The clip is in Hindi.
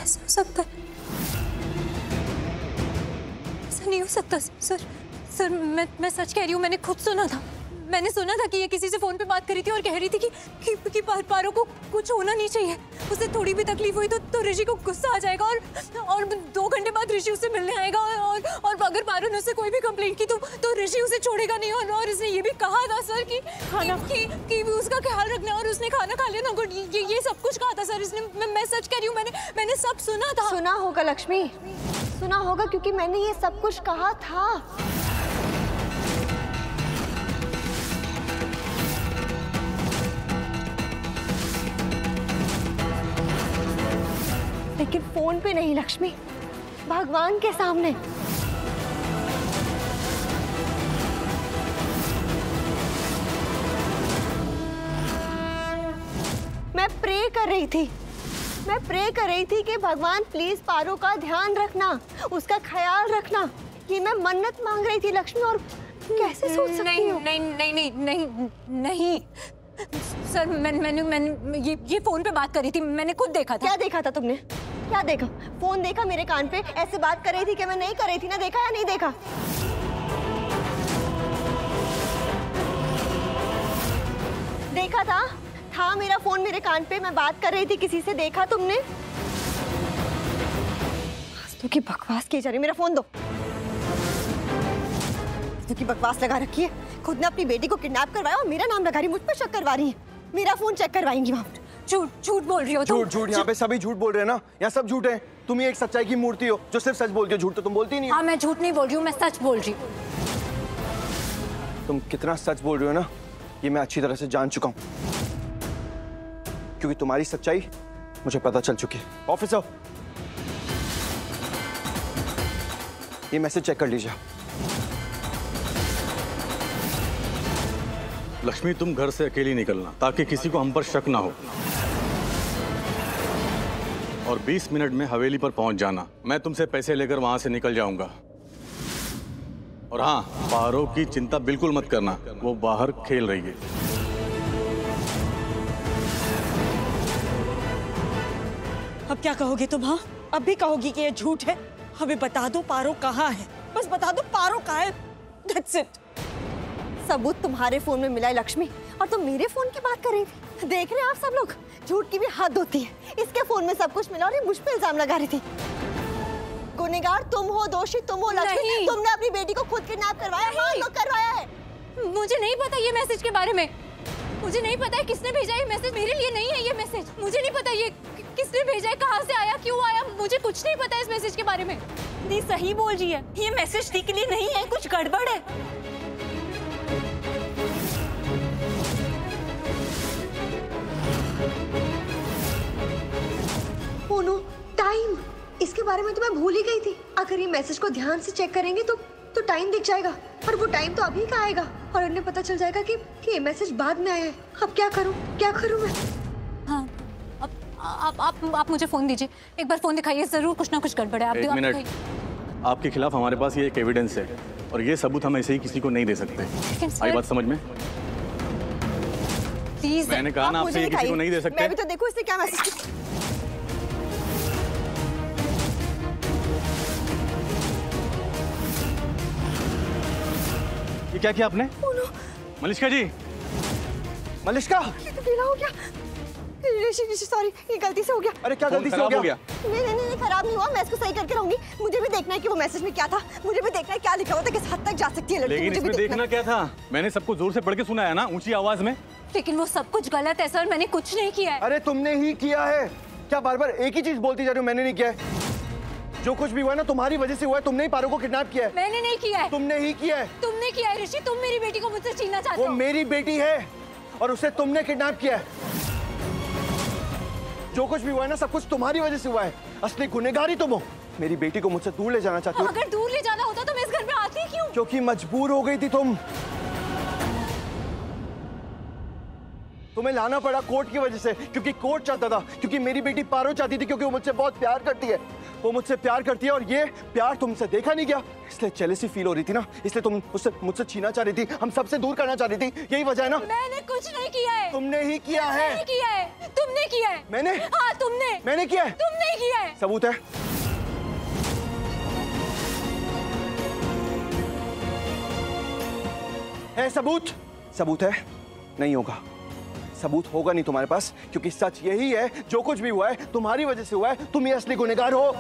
कैसे हो सकता है? ऐसा नहीं हो सकता सर मैं सच कह रही हूँ। मैंने खुद सुना था। मैंने सुना था कि ये किसी से फोन पे बात करी थी और कह रही थी कि पारो को कुछ होना नहीं चाहिए। उसे थोड़ी भी तकलीफ हुई तो ऋषि को गुस्सा आ जाएगा और 2 घंटे बाद ऋषि उसे मिलने आएगा और अगर पारो ने उसे कोई भी कंप्लेंट की तो ऋषि उसे छोड़ेगा नहीं। और उसने ये भी कहा था सर कि उसका ख्याल रखना और उसने खाना खा लेना। ये सब कुछ कहा था सर इसने। मैं सच कह रही हूँ, मैंने सब सुना था। सुना होगा लक्ष्मी, सुना होगा, क्योंकि मैंने ये सब कुछ कहा था। लेकिन फोन पे नहीं लक्ष्मी, भगवान के सामने। मैं प्रे कर रही थी कि भगवान प्लीज पारो का ध्यान रखना, उसका ख्याल रखना। ये मैं मन्नत मांग रही थी लक्ष्मी। और कैसे सोच सकती हो? नहीं सर, मैंने ये फोन पे बात करी थी। मैंने खुद देखा था। क्या देखा था तुमने? क्या देखा? फोन देखा मेरे कान पे ऐसे बात कर रही थी कि मैं नहीं कर रही थी ना? देखा या नहीं देखा? देखा था मेरा फोन मेरे कान पे, मैं बात कर रही थी किसी से। देखा तुमने? तो की बकवास की जा रही। मेरा फोन दो। तो की बकवास लगा रखी है। खुद ने अपनी बेटी को किडनैप करवाया और मेरा नाम लगा रही, मुझ पर शक करवा रही है। मेरा फोन चेक करवाएंगी वहां। झूठ बोल रही हो तुम। झूठ यहाँ पे सभी झूठ बोल रहे हैं ना। यहाँ सब झूठ है। तुम ही एक सच्चाई की मूर्ति हो जो सिर्फ सच बोलती हो। झूठ तो तुम बोलती नहीं। हाँ, मैं झूठ नहीं बोल रही हूँ, मैं सच बोल रही हूँ। तुम कितना सच बोल रही हो ना, ये मैं अच्छी तरह से जान चुका हूँ, क्योंकि तुम्हारी सच्चाई मुझे पता चल चुकी है। ऑफिसर, ये मैसेज चेक कर लीजिए। लक्ष्मी, तुम घर से अकेली निकलना ताकि किसी को हम पर शक ना हो, और 20 मिनट में हवेली पर पहुंच जाना। मैं तुमसे पैसे लेकर वहां से निकल जाऊंगा। और हाँ, पारो की चिंता बिल्कुल मत करना, वो बाहर खेल रही है। अब क्या कहोगे तुम? हाँ, अब भी कहोगी कि ये झूठ है? हमें बता दो पारो कहाँ है, बस बता दो पारो कहाँ है। That's it। सबूत तुम्हारे फोन में मिला है लक्ष्मी, और तुम मेरे फोन की बात कर रही थी। देख रहे हैं आप सब लोग, झूठ की भी हद होती है। इसके फोन में सब कुछ मिला और ये मुझ पे इल्जाम लगा रही थी। गुनहगार तुम हो, दोषी तुम हो लक्ष्मी। तुमने अपनी बेटी को खुद किडनैप करवाया। हाँ, तो करवाया है। मुझे नहीं पता ये मैसेज के बारे में। मुझे नहीं पता है किसने भेजा ये मैसेज। मेरे लिए नहीं है ये मैसेज। मुझे नहीं पता ये किसने भेजा है, कहाँ से आया, क्यों आया। मुझे कुछ नहीं पता इस मैसेज के बारे में। दी सही बोल रही है, ये मैसेज दी के लिए नहीं है, कुछ गड़बड़ है। ओनो, टाइम, इसके बारे में तो मैं भूल ही गई थी। अगर ये मैसेज को ध्यान से चेक करेंगे तो टाइम दिख जाएगा, और वो टाइम तो अभी का आएगा और उन्हें पता चल जाएगा कि ये मैसेज बाद में आया है। अब क्या करूं मैं? हाँ, आप मुझे फोन दीजिए। एक बार फोन दिखाइए, जरूर कुछ ना कुछ गड़बड़ है। एक मिनट, आपके खिलाफ हमारे पास ये एक एविडेंस है और ये सबूत हम ऐसे ही किसी को नहीं दे सकते। आई बात समझ में? प्लीज, मैंने कहा ना आपसे ये किसी को नहीं दे सकते। मैं भी तो देखो इसने क्या मैसेज। ये क्या किया आपने? मलिष्का जी, मलिष्का, गीला हो गया। ऋषि सॉरी, ये गलती से हो गया। अरे क्या गलती से हो गया? नहीं, खराब नहीं हुआ। मैं इसको सही करके रहूंगी। मुझे भी देखना है कि वो मैसेज में क्या था। मुझे भी देखना है क्या लिखा हुआ था, किस हद तक जा सकती है लड़की। लेकिन इसमें देखना क्या था? मैंने सबको जोर से पढ़ के सुनाया ना, ऊंची आवाज में। लेकिन वो सब कुछ गलत है सर, मैंने कुछ नहीं किया है। अरे तुमने ही किया है। क्या बार बार एक ही चीज बोलती जा रही हो? मैंने नहीं किया है। जो कुछ भी हुआ ना तुम्हारी वजह से हुआ है। तुमने ही पारो को किडनैप किया है। मैंने नहीं किया है। तुमने ही किया है। तुमने किया है ऋषि। तुम मेरी बेटी को मुझसे छीनना चाहते हो। वो मेरी बेटी है और उसे तुमने किडनैप किया है। जो कुछ भी हुआ है ना, सब कुछ तुम्हारी वजह से हुआ है। असली गुनहगार ही तुम हो। मेरी बेटी को मुझसे दूर ले जाना चाहती हो। अगर दूर ले जाना होता तो मैं इस घर में आती क्यों? क्योंकि मजबूर हो गई थी तुम। तुम्हें लाना पड़ा कोर्ट की वजह से, क्योंकि कोर्ट चाहता था, क्योंकि मेरी बेटी पारो चाहती थी, क्योंकि वो मुझसे बहुत प्यार करती है। वो मुझसे प्यार करती है और ये प्यार तुमसे देखा नहीं गया, इसलिए जेलसी फील हो रही थी ना, इसलिए तुम उससे मुझसे छीना चाह रही थी, हम सबसे दूर करना चाह रही थी। यही वजह है ना? मैंने कुछ नहीं किया है। तुमने ही किया है। नहीं किया है। तुमने किया है। मैंने? हाँ तुमने। मैंने किया है। तुमने किया है। सबूत है? है सबूत? सबूत है? नहीं होगा, सबूत होगा नहीं तुम्हारे पास, क्योंकि सच यही है, जो कुछ भी हुआ है तुम्हारी वजह से हुआ है, तुम ये असली गुनहगार हो।